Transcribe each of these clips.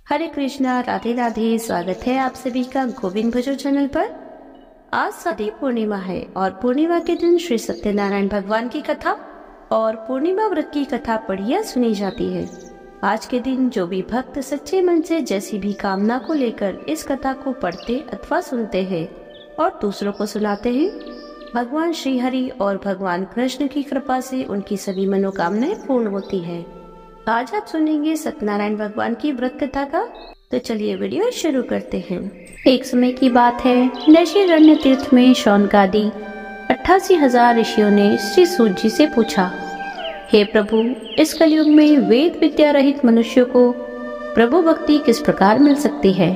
हरे कृष्णा, राधे राधे। स्वागत है आप सभी का गोविंद भजो चैनल पर। आज साधी पूर्णिमा है और पूर्णिमा के दिन श्री सत्यनारायण भगवान की कथा और पूर्णिमा व्रत की कथा पढ़िया सुनी जाती है। आज के दिन जो भी भक्त सच्चे मन से जैसी भी कामना को लेकर इस कथा को पढ़ते अथवा सुनते हैं और दूसरों को सुनाते हैं, भगवान श्री हरि और भगवान कृष्ण की कृपा से उनकी सभी मनोकामनाएं पूर्ण होती है। आज आप सुनेंगे सत्यनारायण भगवान की व्रत कथा का। तो चलिए वीडियो शुरू करते हैं। एक समय की बात है, नैशिरण्य तीर्थ में शौनकादि 88,000 ऋषियों ने श्री सूत जी से पूछा, हे प्रभु, इस कलयुग में वेद विद्या रहित मनुष्य को प्रभु भक्ति किस प्रकार मिल सकती है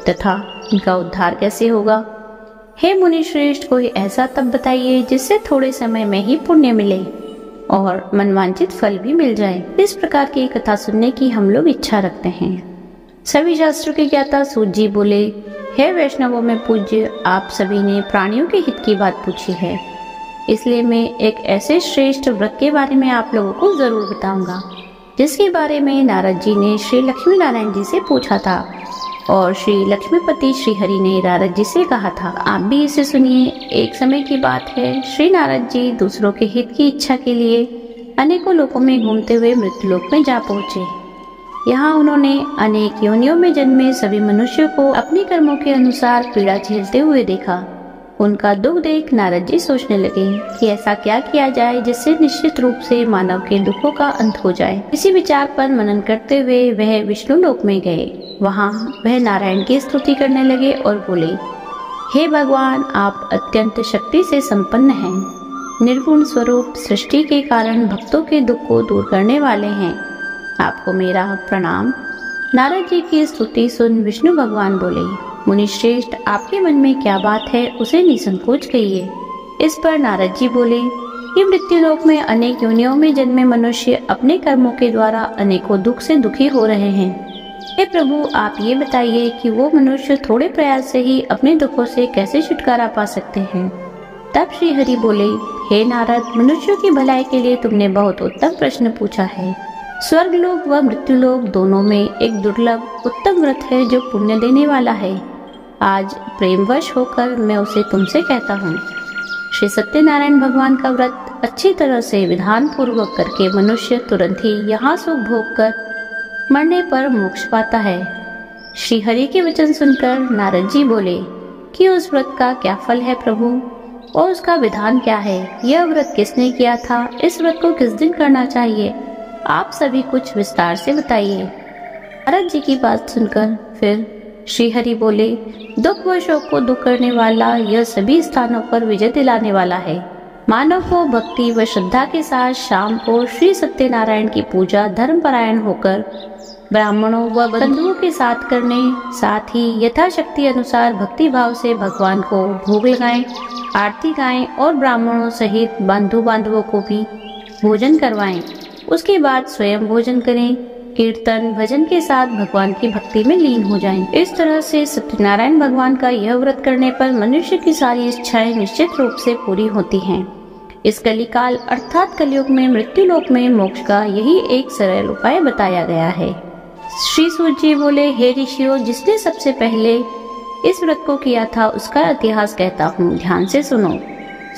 तथा इनका उद्धार कैसे होगा? हे मुनि श्रेष्ठ, कोई ऐसा तप बताइए जिससे थोड़े समय में ही पुण्य मिले और मनवांचित फल भी मिल जाए। इस प्रकार की कथा सुनने की हम लोग इच्छा रखते हैं। सभी शास्त्रों के ज्ञाता सूत जी बोले, हे वैष्णवों में पूज्य, आप सभी ने प्राणियों के हित की बात पूछी है, इसलिए मैं एक ऐसे श्रेष्ठ व्रत के बारे में आप लोगों को जरूर बताऊंगा जिसके बारे में नारद जी ने श्री लक्ष्मी नारायण जी से पूछा था और श्री लक्ष्मीपति श्री हरि ने नारद जी से कहा था। आप भी इसे सुनिए। एक समय की बात है, श्री नारद जी दूसरों के हित की इच्छा के लिए अनेकों लोकों में घूमते हुए मृत्युलोक में जा पहुँचे। यहाँ उन्होंने अनेक योनियों में जन्मे सभी मनुष्यों को अपने कर्मों के अनुसार पीड़ा झेलते हुए देखा। उनका दुख देख नारद जी सोचने लगे कि ऐसा क्या किया जाए जिससे निश्चित रूप से मानव के दुखों का अंत हो जाए। इसी विचार पर मनन करते हुए वह विष्णु लोक में गए। वहाँ वह नारायण की स्तुति करने लगे और बोले, हे भगवान, आप अत्यंत शक्ति से संपन्न हैं, निर्गुण स्वरूप, सृष्टि के कारण भक्तों के दुख को दूर करने वाले हैं, आपको मेरा प्रणाम। नारद जी की स्तुति सुन विष्णु भगवान बोले, मुनि श्रेष्ठ, आपके मन में क्या बात है उसे निसंकोच कहिए। इस पर नारद जी बोले कि मृत्युलोक में अनेक योनियों में जन्मे मनुष्य अपने कर्मों के द्वारा अनेकों दुख से दुखी हो रहे हैं। हे प्रभु, आप ये बताइए कि वो मनुष्य थोड़े प्रयास से ही अपने दुखों से कैसे छुटकारा पा सकते हैं। तब श्री हरि बोले, हे नारद, मनुष्यों की भलाई के लिए तुमने बहुत उत्तम प्रश्न पूछा है। स्वर्गलोक व मृत्युलोक दोनों में एक दुर्लभ उत्तम व्रत है जो पुण्य देने वाला है। आज प्रेमवश होकर मैं उसे तुमसे कहता हूँ। श्री सत्यनारायण भगवान का व्रत अच्छी तरह से विधान पूर्वक करके मनुष्य तुरंत ही यहाँ सुख भोग कर मरने पर मोक्ष पाता है। श्री हरि के वचन सुनकर नारद जी बोले कि उस व्रत का क्या फल है प्रभु, और उसका विधान क्या है? यह व्रत किसने किया था? इस व्रत को किस दिन करना चाहिए? आप सभी कुछ विस्तार से बताइए। नारद जी की बात सुनकर फिर श्री हरि बोले, दुख व शोक को दूर करने वाला, यह सभी स्थानों पर विजय दिलाने वाला है। मानव को भक्ति व श्रद्धा के साथ शाम को श्री सत्यनारायण की पूजा धर्मपरायण होकर ब्राह्मणों व बंधुओं के साथ करने, साथ ही यथाशक्ति अनुसार भक्ति भाव से भगवान को भोग लगाएं, आरती गाएं और ब्राह्मणों सहित बंधु बांधवों को भी भोजन करवाएं। उसके बाद स्वयं भोजन करें, कीर्तन भजन के साथ भगवान की भक्ति में लीन हो जाएं। इस तरह से सत्यनारायण भगवान का यह व्रत करने पर मनुष्य की सारी इच्छाएं निश्चित रूप से पूरी होती हैं। इस कलिकाल अर्थात कलयुग में मृत्युलोक में मोक्ष का यही एक सरल उपाय बताया गया है। श्री सूत जी बोले, हे ऋषियों, जिसने सबसे पहले इस व्रत को किया था उसका इतिहास कहता हूँ, ध्यान से सुनो।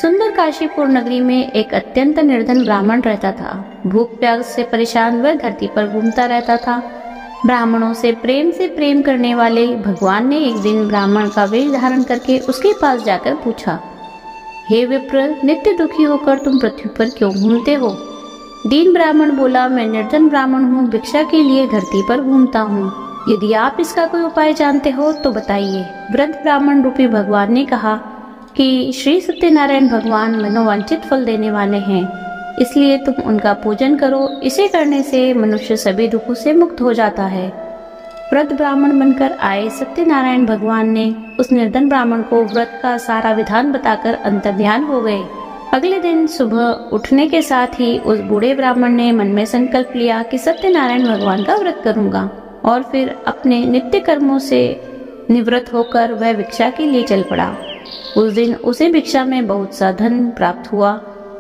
सुंदर काशीपुर नगरी में एक अत्यंत निर्धन ब्राह्मण रहता था। भूख प्यास से परेशान वह धरती पर घूमता रहता था। ब्राह्मणों से प्रेम करने वाले भगवान ने एक दिन ब्राह्मण का वेश धारण करके उसके पास जाकर पूछा, हे विप्र, नित्य दुखी होकर तुम पृथ्वी पर क्यों घूमते हो? दीन ब्राह्मण बोला, मैं निर्धन ब्राह्मण हूँ, भिक्षा के लिए धरती पर घूमता हूँ। यदि आप इसका कोई उपाय जानते हो तो बताइए। वृद्ध ब्राह्मण रूपी भगवान ने कहा कि श्री सत्यनारायण भगवान मनोवांछित फल देने वाले हैं, इसलिए तुम उनका पूजन करो। इसे करने से मनुष्य सभी दुखों से मुक्त हो जाता है। वृद्ध ब्राह्मण बनकर आए सत्यनारायण भगवान ने उस निर्धन ब्राह्मण को व्रत का सारा विधान बताकर अंतर्ध्यान हो गए। अगले दिन सुबह उठने के साथ ही उस बूढ़े ब्राह्मण ने मन में संकल्प लिया कि सत्यनारायण भगवान का व्रत करूंगा, और फिर अपने नित्य कर्मों से निवृत्त होकर वह भिक्षा के लिए चल पड़ा। उस दिन उसे भिक्षा में बहुत सा धन प्राप्त हुआ।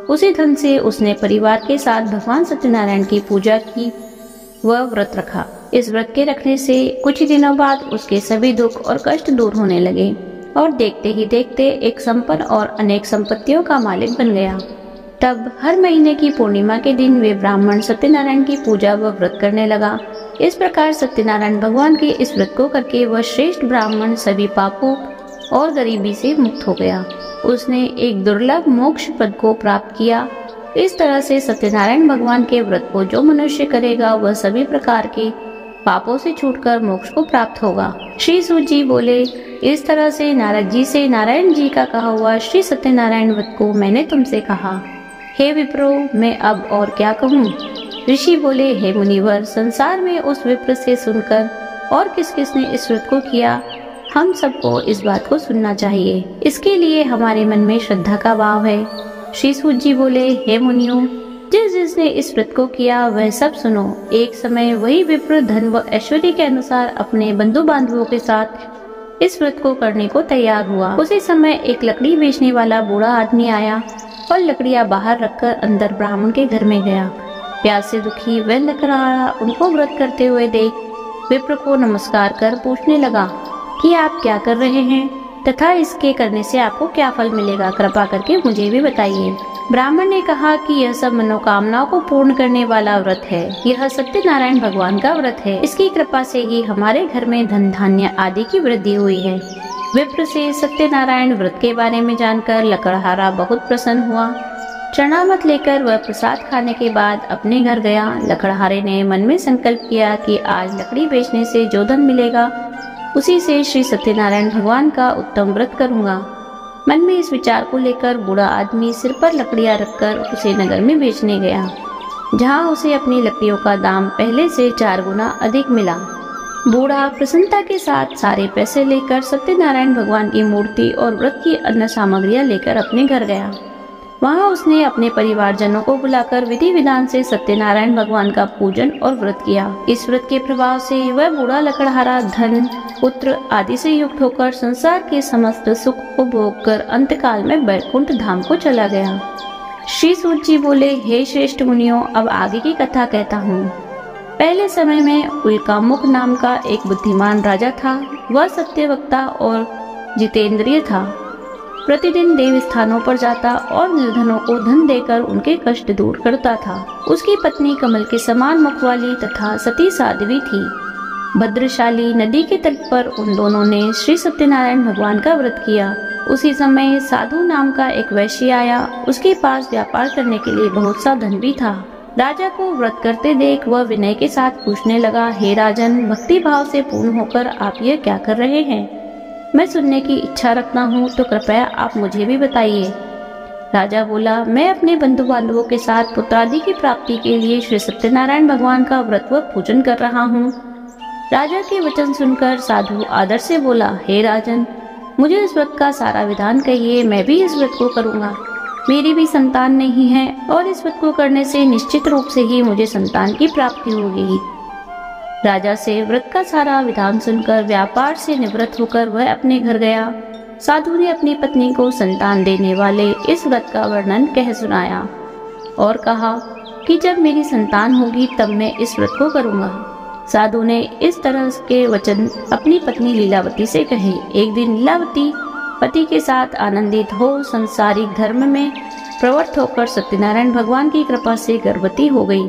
उसी धन से उसने परिवार के साथ भगवान सत्यनारायण की पूजा की व व्रत रखा। इस व्रत के रखने से कुछ ही दिनों बाद उसके सभी दुख और कष्ट दूर होने लगे और देखते ही देखते एक संपन्न और अनेक संपत्तियों का मालिक बन गया। तब हर महीने की पूर्णिमा के दिन वे ब्राह्मण सत्यनारायण की पूजा व व्रत करने लगा। इस प्रकार सत्यनारायण भगवान के इस व्रत को करके वह श्रेष्ठ ब्राह्मण सभी पापों और गरीबी से मुक्त हो गया। उसने एक दुर्लभ मोक्ष पद को प्राप्त किया। इस तरह से सत्यनारायण भगवान के व्रत को जो मनुष्य करेगा वह सभी प्रकार के पापों से छूटकर मोक्ष को प्राप्त होगा। श्री सूत जी बोले, इस तरह से नारद जी से नारायण जी का कहा हुआ श्री सत्यनारायण व्रत को मैंने तुमसे कहा। हे विप्रो, मैं अब और क्या कहूँ। ऋषि बोले, हे मुनिवर, संसार में उस विप्र से सुनकर और किस किस ने इस व्रत को किया, हम सबको इस बात को सुनना चाहिए। इसके लिए हमारे मन में श्रद्धा का भाव है। श्री सूत जी बोले, हे मुनियों, जिस जिसने इस व्रत को किया वह सब सुनो। एक समय वही विप्र धन व ऐश्वर्य के अनुसार अपने बंधु बांधवों के साथ इस व्रत को करने को तैयार हुआ। उसी समय एक लकड़ी बेचने वाला बूढ़ा आदमी आया और लकड़ियां बाहर रखकर अंदर ब्राह्मण के घर में गया। प्यास से दुखी वह लकड़हारा उनको व्रत करते हुए देख विप्र को नमस्कार कर पूछने लगा कि आप क्या कर रहे हैं तथा इसके करने से आपको क्या फल मिलेगा, कृपा करके मुझे भी बताइए। ब्राह्मण ने कहा कि यह सब मनोकामनाओं को पूर्ण करने वाला व्रत है। यह सत्यनारायण भगवान का व्रत है। इसकी कृपा से ही हमारे घर में धन धान्य आदि की वृद्धि हुई है। विप्र से सत्यनारायण व्रत के बारे में जानकर लकड़हारा बहुत प्रसन्न हुआ। चरणामत लेकर वह प्रसाद खाने के बाद अपने घर गया। लकड़हारे ने मन में संकल्प किया कि आज लकड़ी बेचने से जो धन मिलेगा उसी से श्री सत्यनारायण भगवान का उत्तम व्रत करूंगा। मन में इस विचार को लेकर बूढ़ा आदमी सिर पर लकड़ियां रखकर उसे नगर में बेचने गया, जहां उसे अपनी लकड़ियों का दाम पहले से 4 गुना अधिक मिला। बूढ़ा प्रसन्नता के साथ सारे पैसे लेकर सत्यनारायण भगवान की मूर्ति और व्रत की अन्य सामग्रियां लेकर अपने घर गया। वहां उसने अपने परिवारजनों को बुलाकर विधि विधान से सत्यनारायण भगवान का पूजन और व्रत किया। इस व्रत के प्रभाव से वह बूढ़ा लकड़हारा धन, पुत्र आदि से युक्त होकर संसार के समस्त सुख को भोग कर अंतकाल में बैकुंठ धाम को चला गया। श्री सूत जी बोले, हे श्रेष्ठ मुनियों, अब आगे की कथा कहता हूँ। पहले समय में उल्कामुख नाम का एक बुद्धिमान राजा था। वह सत्यवक्ता और जितेंद्रिय था। प्रतिदिन देव स्थानों पर जाता और निर्धनों को धन देकर उनके कष्ट दूर करता था। उसकी पत्नी कमल के समान मुख वाली तथा सती साध्वी थी। भद्रशाली नदी के तट पर उन दोनों ने श्री सत्यनारायण भगवान का व्रत किया। उसी समय साधु नाम का एक वैश्य आया। उसके पास व्यापार करने के लिए बहुत सा धन भी था। राजा को व्रत करते देख वह विनय के साथ पूछने लगा, हे राजन, भक्ति भाव से पूर्ण होकर आप ये क्या कर रहे हैं? मैं सुनने की इच्छा रखता हूँ, तो कृपया आप मुझे भी बताइए। राजा बोला, मैं अपने बंधु बांधवों के साथ पुत्रादि की प्राप्ति के लिए श्री सत्यनारायण भगवान का व्रत व पूजन कर रहा हूँ। राजा के वचन सुनकर साधु आदर से बोला, हे राजन, मुझे इस व्रत का सारा विधान कहिए, मैं भी इस व्रत को करूँगा। मेरी भी संतान नहीं है और इस व्रत को करने से निश्चित रूप से ही मुझे संतान की प्राप्ति होगी। राजा से व्रत का सारा विधान सुनकर व्यापार से निवृत्त होकर वह अपने घर गया। साधु ने अपनी पत्नी को संतान देने वाले इस व्रत का वर्णन कह सुनाया और कहा कि जब मेरी संतान होगी तब मैं इस व्रत को करूंगा। साधु ने इस तरह के वचन अपनी पत्नी लीलावती से कहे। एक दिन लीलावती पति के साथ आनंदित हो संसारिक धर्म में प्रवृत्त होकर सत्यनारायण भगवान की कृपा से गर्भवती हो गई।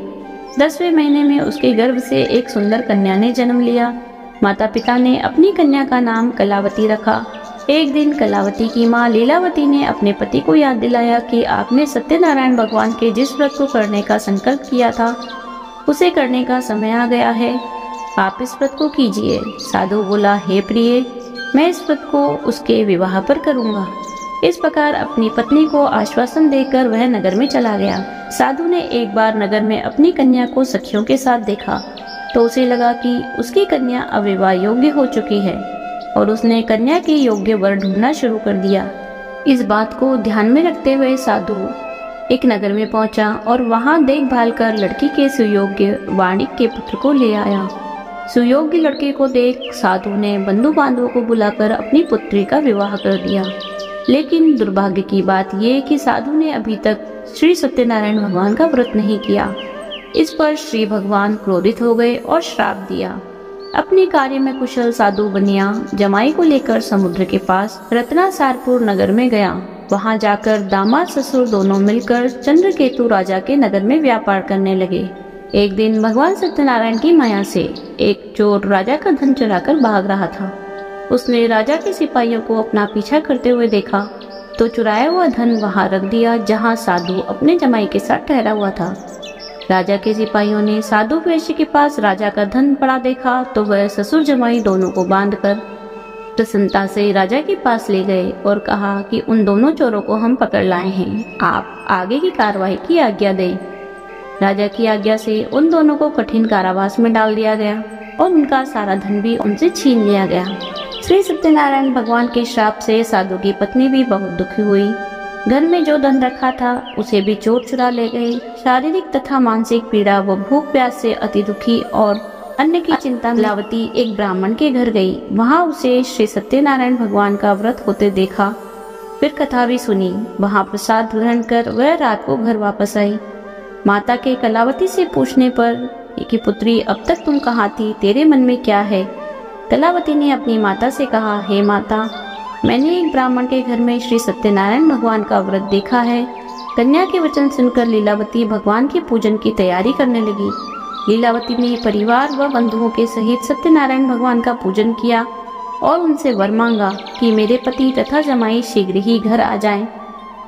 10वें महीने में उसके गर्भ से एक सुंदर कन्या ने जन्म लिया। माता पिता ने अपनी कन्या का नाम कलावती रखा। एक दिन कलावती की माँ लीलावती ने अपने पति को याद दिलाया कि आपने सत्यनारायण भगवान के जिस व्रत को करने का संकल्प किया था उसे करने का समय आ गया है, आप इस व्रत को कीजिए। साधु बोला, हे प्रिय, मैं इस व्रत को उसके विवाह पर करूंगा। इस प्रकार अपनी पत्नी को आश्वासन देकर वह नगर में चला गया। साधु ने एक बार नगर में अपनी कन्या को सखियों के साथ देखा तो उसे लगा कि उसकी कन्या अब विवाह योग्य हो चुकी है और उसने कन्या के योग्य वर ढूंढना शुरू कर दिया। इस बात को ध्यान में रखते हुए साधु एक नगर में पहुंचा और वहां देखभाल कर लड़की के सुयोग्य वाणिक के पुत्र को ले आया। सुयोग्य लड़के को देख साधु ने बंधु बांधवों को बुलाकर अपनी पुत्री का विवाह कर दिया। लेकिन दुर्भाग्य की बात यह कि साधु ने अभी तक श्री सत्यनारायण भगवान का व्रत नहीं किया। इस पर श्री भगवान क्रोधित हो गए और श्राप दिया। अपने कार्य में कुशल साधु बनिया जमाई को लेकर समुद्र के पास रत्नासारपुर नगर में गया। वहां जाकर दामाद ससुर दोनों मिलकर चंद्रकेतु राजा के नगर में व्यापार करने लगे। एक दिन भगवान सत्यनारायण की माया से एक चोर राजा का धन चुराकर भाग रहा था। उसने राजा के सिपाहियों को अपना पीछा करते हुए देखा तो चुराया हुआ धन वहां रख दिया जहां साधु अपने जमाई के साथ ठहरा हुआ था। राजा के सिपाहियों ने साधु वैश्य के पास राजा का धन पड़ा देखा तो वह ससुर जमाई दोनों को बांधकर प्रसन्नता से राजा के पास ले गए और कहा कि उन दोनों चोरों को हम पकड़ लाए हैं, आप आगे की कार्रवाई की आज्ञा दें। राजा की आज्ञा से उन दोनों को कठिन कारावास में डाल दिया गया और उनका सारा धन भी उनसे छीन लिया गया। श्री सत्यनारायण भगवान के श्राप से साधु की पत्नी भी बहुत दुखी हुई। घर में जो धन रखा था उसे भी चोर चुरा ले गए। शारीरिक तथा मानसिक पीड़ा व भूख प्यास से अति दुखी और अन्य की चिंता लीलावती एक ब्राह्मण के घर गई। वहां उसे श्री सत्यनारायण भगवान का व्रत होते देखा, फिर कथा भी सुनी। वहां प्रसाद ग्रहण कर वह रात को घर वापस आई। माता के कलावती से पूछने पर कि पुत्री अब तक तुम कहाँ थी, तेरे मन में क्या है? कलावती ने अपनी माता से कहा, हे माता, मैंने एक ब्राह्मण के घर में श्री सत्यनारायण भगवान का व्रत देखा है। कन्या के वचन सुनकर लीलावती भगवान के पूजन की तैयारी करने लगी। लीलावती ने परिवार व बंधुओं के सहित सत्यनारायण भगवान का पूजन किया और उनसे वर मांगा कि मेरे पति तथा जमाई शीघ्र ही घर आ जाएं।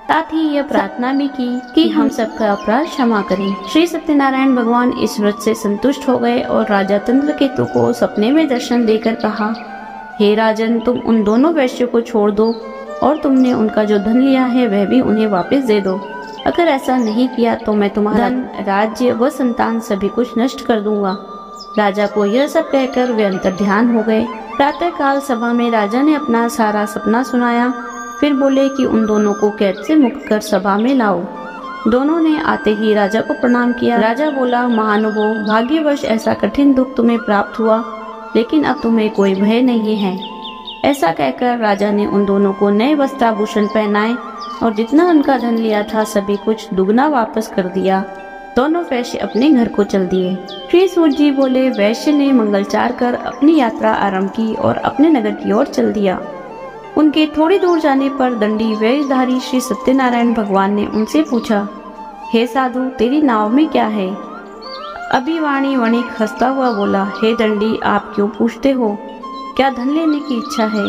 साथ ही यह प्रार्थना भी की कि हम सबका अपराध क्षमा करें। श्री सत्यनारायण भगवान इस व्रत से संतुष्ट हो गए और राजा चंद्रकेतु को सपने में दर्शन देकर कहा, हे राजन, तुम उन दोनों वैश्यों को छोड़ दो और तुमने उनका जो धन लिया है वह भी उन्हें वापस दे दो। अगर ऐसा नहीं किया तो मैं तुम्हारा धन, राज्य व संतान सभी कुछ नष्ट कर दूंगा। राजा को यह सब कहकर वे अंतर्ध्यान हो गए। प्रातः काल सभा में राजा ने अपना सारा सपना सुनाया। फिर बोले कि उन दोनों को कैद से मुक्त कर सभा में लाओ। दोनों ने आते ही राजा को प्रणाम किया। राजा बोला, महानुभाव, भाग्यवश ऐसा कठिन दुख तुम्हें प्राप्त हुआ, लेकिन अब तुम्हें कोई भय नहीं है। ऐसा कहकर राजा ने उन दोनों को नए वस्त्राभूषण पहनाए और जितना उनका धन लिया था सभी कुछ दुगना वापस कर दिया। दोनों वैश्य अपने घर को चल दिए। श्री सूर्य जी बोले, वैश्य ने मंगलचार कर अपनी यात्रा आरंभ की और अपने नगर की ओर चल दिया। उनके थोड़ी दूर जाने पर दंडी वेशधारी श्री सत्यनारायण भगवान ने उनसे पूछा, हे साधु, तेरी नाव में क्या है? अभिवाणी वणिक हंसता हुआ बोला, हे दंडी, आप क्यों पूछते हो? क्या धन लेने की इच्छा है?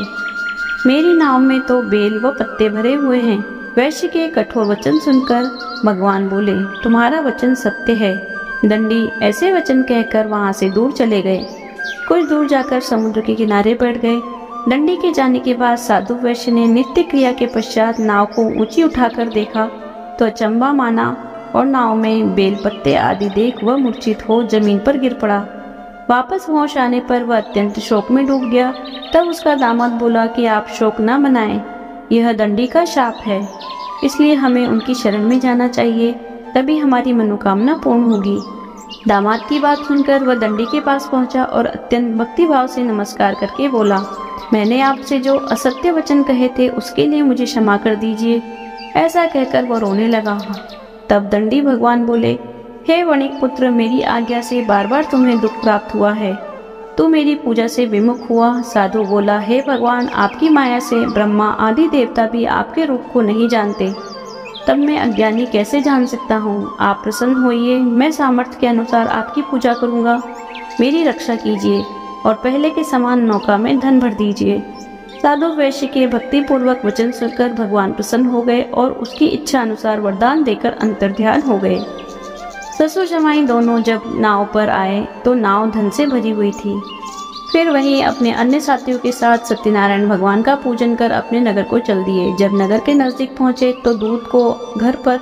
मेरी नाव में तो बेल व पत्ते भरे हुए हैं। वैश्य के कठोर वचन सुनकर भगवान बोले, तुम्हारा वचन सत्य है। दंडी ऐसे वचन कहकर वहां से दूर चले गए। कुछ दूर जाकर समुद्र के किनारे बैठ गए। दंडी के जाने के बाद साधु वैश्य ने नित्य क्रिया के पश्चात नाव को ऊंची उठाकर देखा तो अचंबा माना और नाव में बेल पत्ते आदि देख वह मूर्छित हो जमीन पर गिर पड़ा। वापस होश आने पर वह अत्यंत शोक में डूब गया। तब उसका दामाद बोला कि आप शोक न मनाएं, यह दंडी का शाप है, इसलिए हमें उनकी शरण में जाना चाहिए, तभी हमारी मनोकामना पूर्ण होगी। दामाद की बात सुनकर वह दंडी के पास पहुंचा और अत्यंत भक्तिभाव से नमस्कार करके बोला, मैंने आपसे जो असत्य वचन कहे थे उसके लिए मुझे क्षमा कर दीजिए। ऐसा कहकर वह रोने लगा। तब दंडी भगवान बोले, हे वणिक पुत्र, मेरी आज्ञा से बार बार तुम्हें दुख प्राप्त हुआ है, तू मेरी पूजा से विमुख हुआ। साधु बोला, हे भगवान, आपकी माया से ब्रह्मा आदि देवता भी आपके रूप को नहीं जानते, तब मैं अज्ञानी कैसे जान सकता हूँ? आप प्रसन्न होइए, मैं सामर्थ्य के अनुसार आपकी पूजा करूँगा। मेरी रक्षा कीजिए और पहले के समान नौका में धन भर दीजिए। साधु वैश्य के भक्ति पूर्वक वचन सुनकर भगवान प्रसन्न हो गए और उसकी इच्छा अनुसार वरदान देकर अंतर्ध्यान हो गए। ससुर जमाई दोनों जब नाव पर आए तो नाव धन से भरी हुई थी। फिर वही अपने अन्य साथियों के साथ सत्यनारायण भगवान का पूजन कर अपने नगर को चल दिए। जब नगर के नजदीक पहुंचे तो दूत को घर पर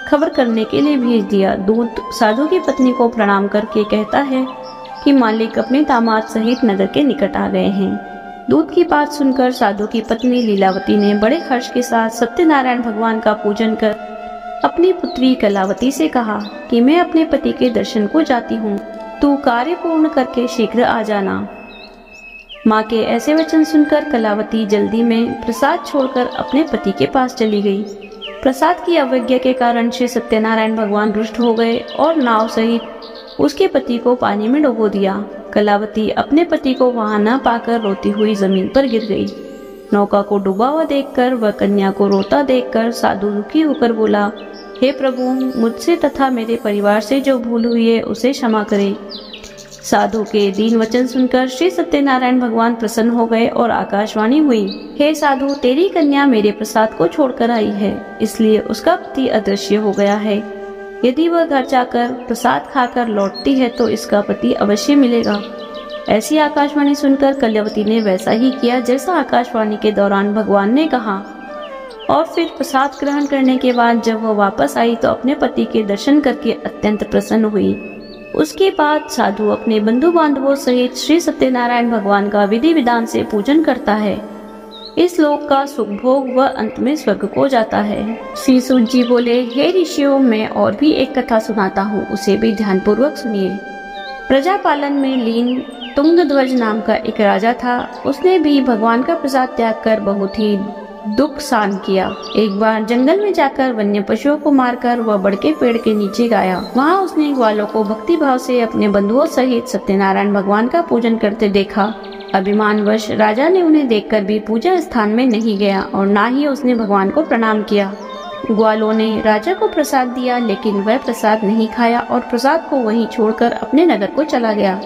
खबर करने के लिए भेज दिया। दूत साधु की पत्नी को प्रणाम करके कहता है कि मालिक अपने दामाद सहित नगर के निकट आ गए हैं। दूत की बात सुनकर साधु की पत्नी लीलावती ने बड़े हर्ष के साथ सत्यनारायण भगवान का पूजन कर अपनी पुत्री कलावती से कहा कि मैं अपने पति के दर्शन को जाती हूँ, तू कार्य पूर्ण करके शीघ्र आ जाना। माँ के ऐसे वचन सुनकर कलावती जल्दी में प्रसाद छोड़कर अपने पति के पास चली गई। प्रसाद की अवज्ञा के कारण श्री सत्यनारायण भगवान रुष्ट हो गए और नाव सहित उसके पति को पानी में डुबो दिया। कलावती अपने पति को वहां न पाकर रोती हुई जमीन पर गिर गई। नौका को डूबा हुआ देखकर व कन्या को रोता देखकर साधु दुखी होकर बोला, हे प्रभु, मुझसे तथा मेरे परिवार से जो भूल हुई है उसे क्षमा करें। साधु के दीन वचन सुनकर श्री सत्यनारायण भगवान प्रसन्न हो गए और आकाशवाणी हुई, हे साधु, तेरी कन्या मेरे प्रसाद को छोड़कर आई है, इसलिए उसका पति अदृश्य हो गया है। यदि वह घर जाकर प्रसाद खाकर लौटती है तो इसका पति अवश्य मिलेगा। ऐसी आकाशवाणी सुनकर कल्यावती ने वैसा ही किया जैसा आकाशवाणी के दौरान भगवान ने कहा, और फिर प्रसाद ग्रहण करने के बाद जब वह वापस आई तो अपने पति के दर्शन करके अत्यंत प्रसन्न हुई। उसके बाद साधु अपने बंधु बांधवों सहित श्री सत्यनारायण भगवान का विधि विधान से पूजन करता है। इस लोक का सुख भोग व अंत में स्वर्ग को जाता है। श्री सूत जी बोले, हे ऋषियों, मैं और भी एक कथा सुनाता हूँ, उसे भी ध्यान पूर्वक सुनिए। प्रजापालन में लीन तुंगध्वज नाम का एक राजा था। उसने भी भगवान का प्रसाद त्याग कर बहुत ही दुख सहन किया। एक बार जंगल में जाकर वन्य पशुओं को मारकर वह बड़के पेड़ के नीचे गाया। वहाँ उसने ग्वालों को भक्ति भाव से अपने बंधुओं सहित सत्यनारायण भगवान का पूजन करते देखा। अभिमानवश राजा ने उन्हें देखकर भी पूजा स्थान में नहीं गया और ना ही उसने भगवान को प्रणाम किया। ग्वालों ने राजा को प्रसाद दिया, लेकिन वह प्रसाद नहीं खाया और प्रसाद को वहीं छोड़कर अपने नगर को चला गया।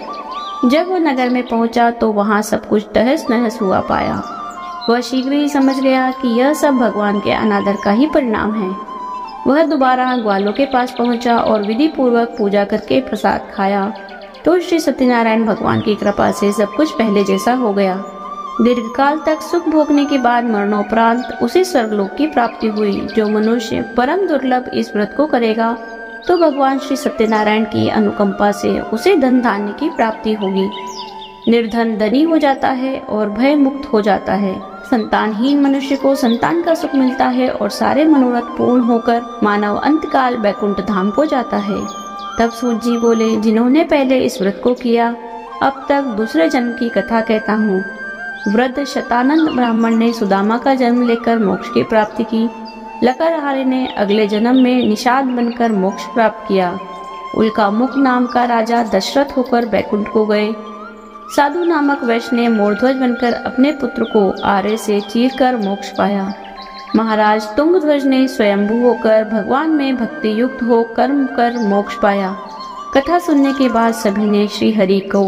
जब वह नगर में पहुंचा तो वहां सब कुछ तहस नहस हुआ पाया। वह शीघ्र ही समझ गया कि यह सब भगवान के अनादर का ही परिणाम है। वह दोबारा ग्वालों के पास पहुंचा और विधि पूर्वक पूजा करके प्रसाद खाया तो श्री सत्यनारायण भगवान की कृपा से सब कुछ पहले जैसा हो गया। दीर्घकाल तक सुख भोगने के बाद मरणोपरांत उसे स्वर्गलोक की प्राप्ति हुई। जो मनुष्य परम दुर्लभ इस व्रत को करेगा तो भगवान श्री सत्यनारायण की अनुकंपा से उसे धन धान्य की प्राप्ति होगी। निर्धन धनी हो जाता है और भय मुक्त हो जाता है। संतानहीन मनुष्य को संतान का सुख मिलता है और सारे मनोरथ पूर्ण होकर मानव अंतकाल बैकुंठ धाम को जाता है। तब सूत जी बोले, जिन्होंने पहले इस व्रत को किया, अब तक दूसरे जन्म की कथा कहता हूँ। वृद्ध शतानंद ब्राह्मण ने सुदामा का जन्म लेकर मोक्ष की प्राप्ति की। लकरहारे ने अगले जन्म में निषाद बनकर मोक्ष प्राप्त किया। उल्का मुख नाम का राजा दशरथ होकर बैकुंठ को गए। साधु नामक वैश्य ने मोरध्वज बनकर अपने पुत्र को आरे से चीरकर मोक्ष पाया। महाराज तुंगध्वज ने स्वयंभू होकर भगवान में भक्ति युक्त हो कर्म कर मोक्ष पाया। कथा सुनने के बाद सभी ने श्री हरि को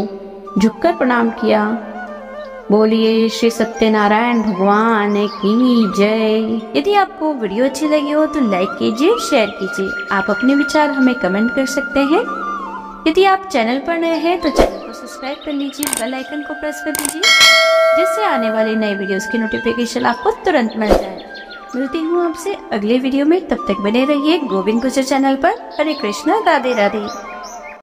झुककर प्रणाम किया। बोलिए श्री सत्यनारायण भगवान की जय। यदि आपको वीडियो अच्छी लगी हो तो लाइक कीजिए, शेयर कीजिए। आप अपने विचार हमें कमेंट कर सकते हैं। यदि आप चैनल पर नए हैं तो चैनल को सब्सक्राइब कर लीजिए, बेल आइकन को प्रेस कर दीजिए, जिससे आने वाली नई वीडियोस की नोटिफिकेशन आपको तुरंत मिल जाए। मिलती हूँ आपसे अगले वीडियो में, तब तक बने रहिए गोविंद गुजर चैनल पर। हरे कृष्णा, राधे राधे।